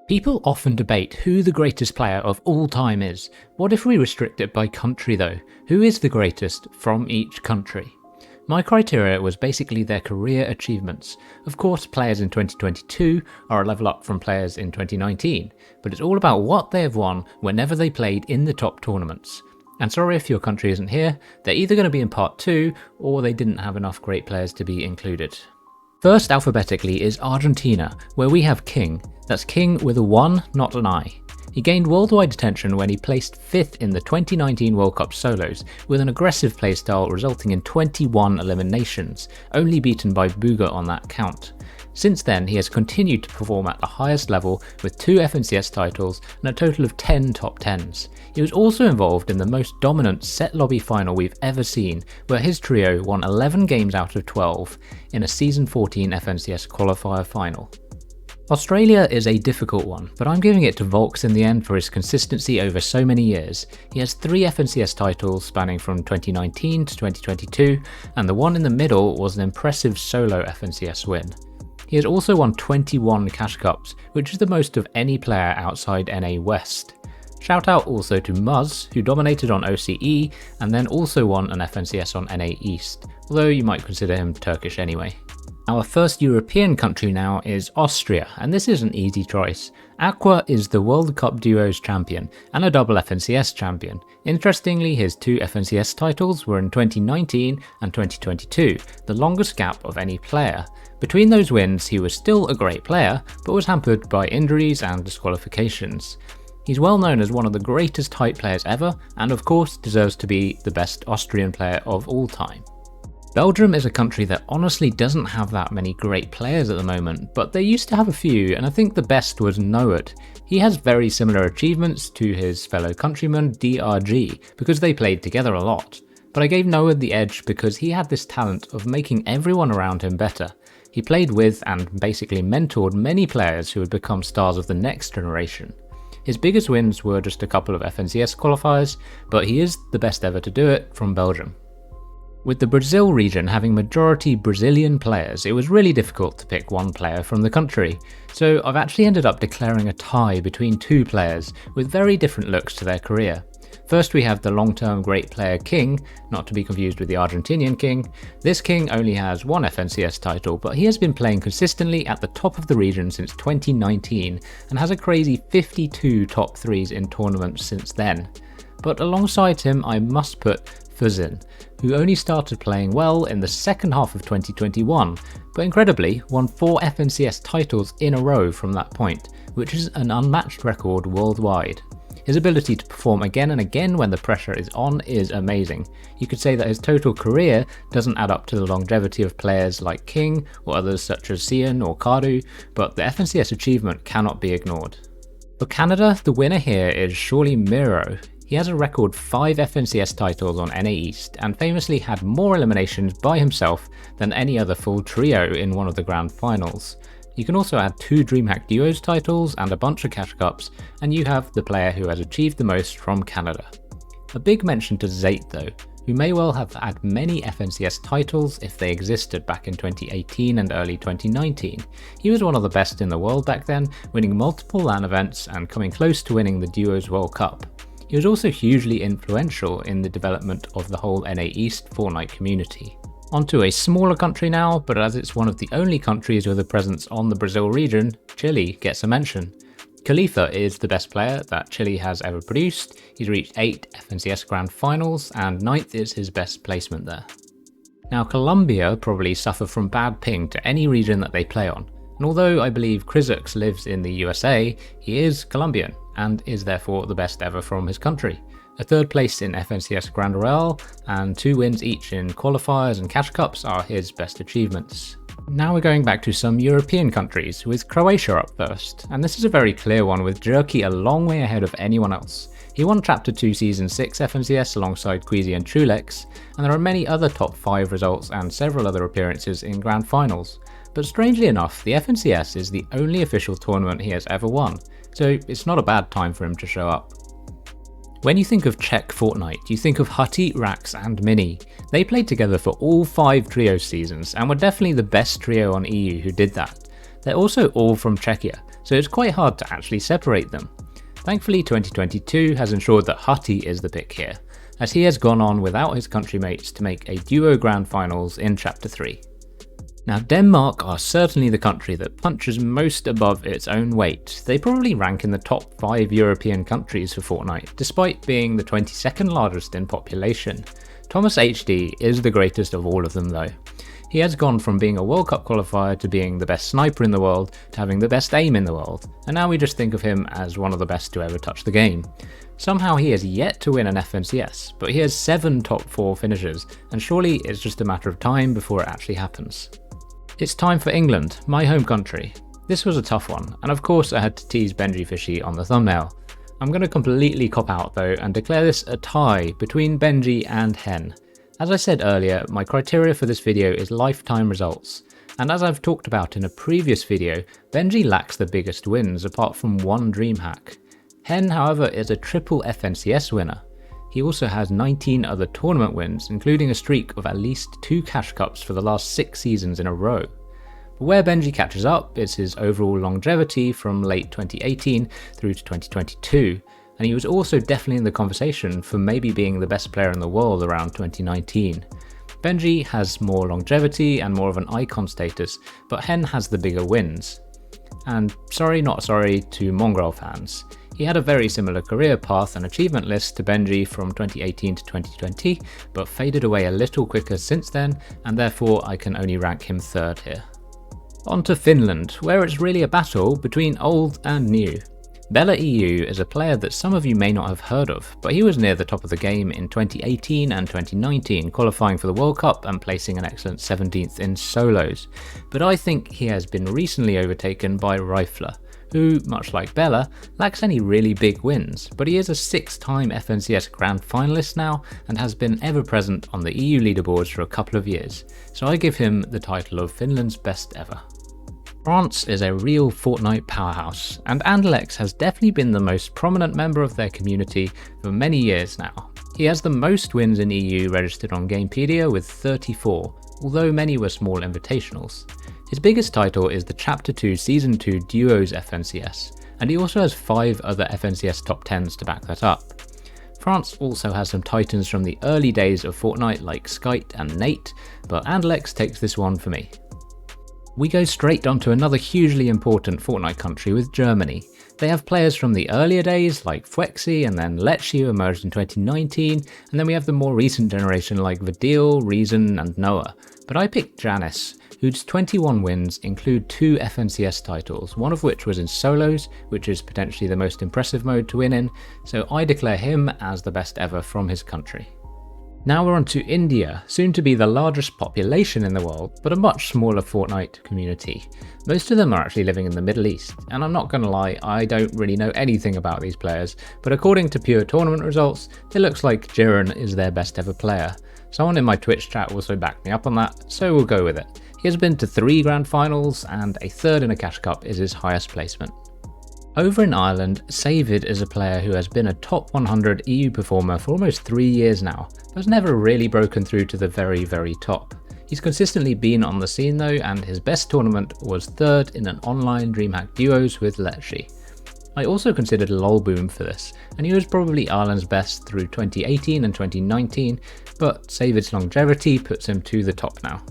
People often debate who the greatest player of all time is. What if we restrict it by country though? Who is the greatest from each country? My criteria was basically their career achievements. Of course, players in 2022 are a level up from players in 2019, but it's all about what they have won whenever they played in the top tournaments. And sorry if your country isn't here, they're either going to be in part 2 or they didn't have enough great players to be included. First alphabetically is Argentina, where we have King. That's King with a 1, not an I. He gained worldwide attention when he placed 5th in the 2019 World Cup solos, with an aggressive playstyle resulting in 21 eliminations, only beaten by Buga on that count. Since then, he has continued to perform at the highest level with 2 FNCS titles and a total of 10 top 10s. He was also involved in the most dominant set lobby final we've ever seen, where his trio won 11 games out of 12 in a Season 14 FNCS qualifier final. Australia is a difficult one, but I'm giving it to VOLK in the end for his consistency over so many years. He has 3 FNCS titles spanning from 2019 to 2022, and the one in the middle was an impressive solo FNCS win. He has also won 21 Cash Cups, which is the most of any player outside NA West. Shout out also to Muzz, who dominated on OCE and then also won an FNCS on NA East, although you might consider him Turkish anyway. Our first European country now is Austria, and this is an easy choice. AQUA is the World Cup Duos champion and a double FNCS champion. Interestingly, his 2 FNCS titles were in 2019 and 2022, the longest gap of any player. Between those wins, he was still a great player, but was hampered by injuries and disqualifications. He's well known as one of the greatest hype players ever, and of course deserves to be the best Austrian player of all time. Belgium is a country that honestly doesn't have that many great players at the moment, but they used to have a few, and I think the best was NOWARD. He has very similar achievements to his fellow countryman DRG, because they played together a lot. But I gave NOWARD the edge because he had this talent of making everyone around him better. He played with and basically mentored many players who would become stars of the next generation. His biggest wins were just a couple of FNCS qualifiers, but he is the best ever to do it from Belgium. With the Brazil region having majority Brazilian players, it was really difficult to pick one player from the country, so I've actually ended up declaring a tie between 2 players with very different looks to their career. First we have the long-term great player King, not to be confused with the Argentinian King. This King only has 1 FNCS title, but he has been playing consistently at the top of the region since 2019 and has a crazy 52 top 3s in tournaments since then. But alongside him I must put Fuzin, who only started playing well in the second half of 2021, but incredibly won 4 FNCS titles in a row from that point, which is an unmatched record worldwide. His ability to perform again and again when the pressure is on is amazing. You could say that his total career doesn't add up to the longevity of players like King or others such as Cian or Cardu, but the FNCS achievement cannot be ignored. For Canada, the winner here is surely MERO. He has a record 5 FNCS titles on NA East and famously had more eliminations by himself than any other full trio in one of the grand finals. You can also add 2 DreamHack Duos titles and a bunch of Cash Cups, and you have the player who has achieved the most from Canada. A big mention to Zate though, who may well have had many FNCS titles if they existed back in 2018 and early 2019. He was one of the best in the world back then, winning multiple LAN events and coming close to winning the Duos World Cup. He was also hugely influential in the development of the whole NA East Fortnite community. Onto a smaller country now, but as it's one of the only countries with a presence on the Brazil region, Chile gets a mention. KALIFA is the best player that Chile has ever produced. He's reached 8 FNCS Grand Finals and 9th is his best placement there. Now Colombia probably suffer from bad ping to any region that they play on, and although I believe Krizux lives in the USA, he is Colombian and is therefore the best ever from his country. A 3rd place in FNCS Grand Royale and 2 wins each in qualifiers and Cash Cups are his best achievements. Now we're going back to some European countries, with Croatia up first, and this is a very clear one with Jerky a long way ahead of anyone else. He won Chapter 2 Season 6 FNCS alongside Queasy and THOMASHD, and there are many other top 5 results and several other appearances in Grand Finals. But strangely enough, the FNCS is the only official tournament he has ever won, so it's not a bad time for him to show up. When you think of Czech Fortnite, you think of HUTY, Rax and Mini. They played together for all 5 trio seasons and were definitely the best trio on EU who did that. They're also all from Czechia, so it's quite hard to actually separate them. Thankfully 2022 has ensured that HUTY is the pick here, as he has gone on without his countrymates to make a duo grand finals in Chapter 3. Now Denmark are certainly the country that punches most above its own weight. They probably rank in the top 5 European countries for Fortnite, despite being the 22nd largest in population. THOMASHD is the greatest of all of them though. He has gone from being a World Cup qualifier to being the best sniper in the world to having the best aim in the world, and now we just think of him as one of the best to ever touch the game. Somehow he has yet to win an FNCS, but he has 7 top 4 finishes, and surely it's just a matter of time before it actually happens. It's time for England, my home country. This was a tough one, and of course I had to tease Benji Fishy on the thumbnail. I'm going to completely cop out though and declare this a tie between Benji and Hen. As I said earlier, my criteria for this video is lifetime results, and as I've talked about in a previous video, Benji lacks the biggest wins apart from one DreamHack. Hen, however, is a triple FNCS winner. He also has 19 other tournament wins, including a streak of at least 2 cash cups for the last 6 seasons in a row. But where Benji catches up is his overall longevity from late 2018 through to 2022. And he was also definitely in the conversation for maybe being the best player in the world around 2019. Benji has more longevity and more of an icon status, but Hen has the bigger wins. And sorry not sorry to Mongrel fans. He had a very similar career path and achievement list to Benji from 2018 to 2020, but faded away a little quicker since then, and therefore I can only rank him 3rd here. On to Finland, where it's really a battle between old and new. Bella EU is a player that some of you may not have heard of, but he was near the top of the game in 2018 and 2019, qualifying for the World Cup and placing an excellent 17th in solos. But I think he has been recently overtaken by RAIFLA, who, much like Bella, lacks any really big wins, but he is a 6-time FNCS Grand Finalist now and has been ever present on the EU leaderboards for a couple of years, so I give him the title of Finland's best ever. France is a real Fortnite powerhouse, and ANDILEX has definitely been the most prominent member of their community for many years now. He has the most wins in EU registered on Gamepedia with 34, although many were small invitationals. His biggest title is the Chapter 2 Season 2 Duos FNCS, and he also has 5 other FNCS top 10s to back that up. France also has some titans from the early days of Fortnite like Skite and Nate, but ANDILEX takes this one for me. We go straight onto another hugely important Fortnite country with Germany. They have players from the earlier days like Fwexy and then Let's You emerged in 2019, and then we have the more recent generation like Vidil, Reason and Noah. But I picked JANNISZ, whose 21 wins include 2 FNCS titles, one of which was in solos, which is potentially the most impressive mode to win in, so I declare him as the best ever from his country. Now we're on to India, soon to be the largest population in the world, but a much smaller Fortnite community. Most of them are actually living in the Middle East, and I'm not gonna lie, I don't really know anything about these players, but according to pure tournament results, it looks like JIREN is their best ever player. Someone in my Twitch chat also backed me up on that, so we'll go with it. He has been to 3 grand finals, and a 3rd in a cash cup is his highest placement. Over in Ireland, SAEVID is a player who has been a top 100 EU performer for almost 3 years now, but has never really broken through to the very top. He's consistently been on the scene though, and his best tournament was 3rd in an online DreamHack duos with Let's You. I also considered LOLBOOM for this, and he was probably Ireland's best through 2018 and 2019, but SAEVID's longevity puts him to the top now.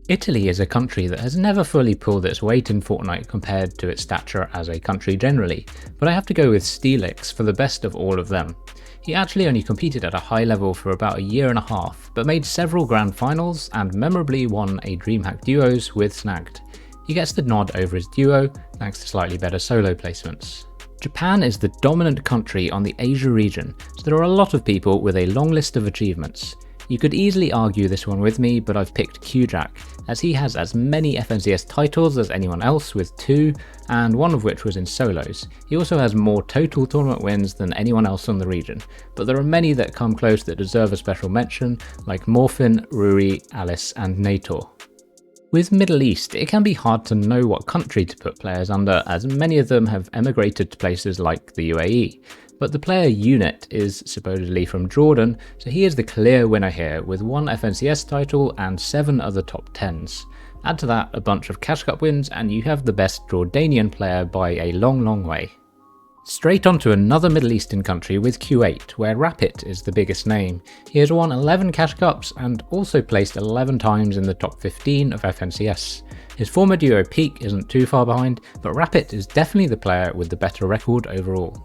Italy is a country that has never fully pulled its weight in Fortnite compared to its stature as a country generally, but I have to go with STEELIX for the best of all of them. He actually only competed at a high level for about a year and a half, but made several grand finals and memorably won a DreamHack duos with Snagged. He gets the nod over his duo, thanks to slightly better solo placements. Japan is the dominant country on the Asia region, so there are a lot of people with a long list of achievements. You could easily argue this one with me, but I've picked Kujak, as he has as many FNCS titles as anyone else with 2, and one of which was in solos. He also has more total tournament wins than anyone else on the region, but there are many that come close that deserve a special mention, like Morphin, Ruri, Alice and Nator. With Middle East, it can be hard to know what country to put players under, as many of them have emigrated to places like the UAE. But the player Unit is supposedly from Jordan, so he is the clear winner here with 1 FNCS title and 7 other top 10s. Add to that a bunch of Cash Cup wins and you have the best Jordanian player by a long way. Straight on to another Middle Eastern country with Kuwait, where Rapid is the biggest name. He has won 11 Cash Cups and also placed 11 times in the top 15 of FNCS. His former duo Peak isn't too far behind, but Rapid is definitely the player with the better record overall.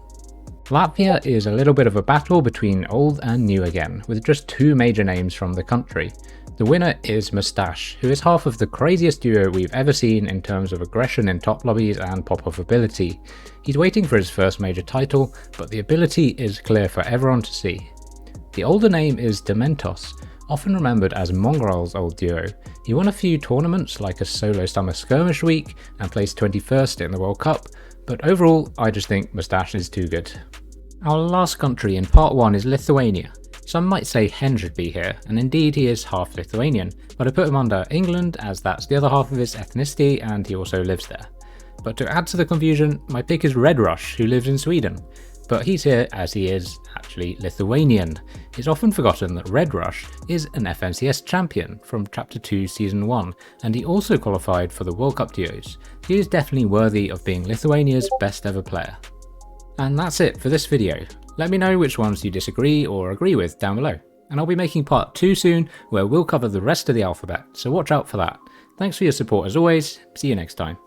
Latvia is a little bit of a battle between old and new again, with just two major names from the country. The winner is MERSTACH, who is half of the craziest duo we've ever seen in terms of aggression in top lobbies and pop-off ability. He's waiting for his first major title, but the ability is clear for everyone to see. The older name is Dementos, often remembered as Mongrel's old duo. He won a few tournaments like a solo summer skirmish week and placed 21st in the World Cup, but overall I just think MERSTACH is too good. Our last country in part 1 is Lithuania. Some might say Hen should be here, and indeed he is half Lithuanian, but I put him under England as that's the other half of his ethnicity and he also lives there. But to add to the confusion, my pick is REDRUSH, who lives in Sweden. But he's here as he is actually Lithuanian. It's often forgotten that REDRUSH is an FNCS champion from Chapter 2 Season 1, and he also qualified for the World Cup duos. He is definitely worthy of being Lithuania's best ever player. And that's it for this video. Let me know which ones you disagree or agree with down below, and I'll be making part 2 soon where we'll cover the rest of the alphabet, so watch out for that. Thanks for your support as always, see you next time.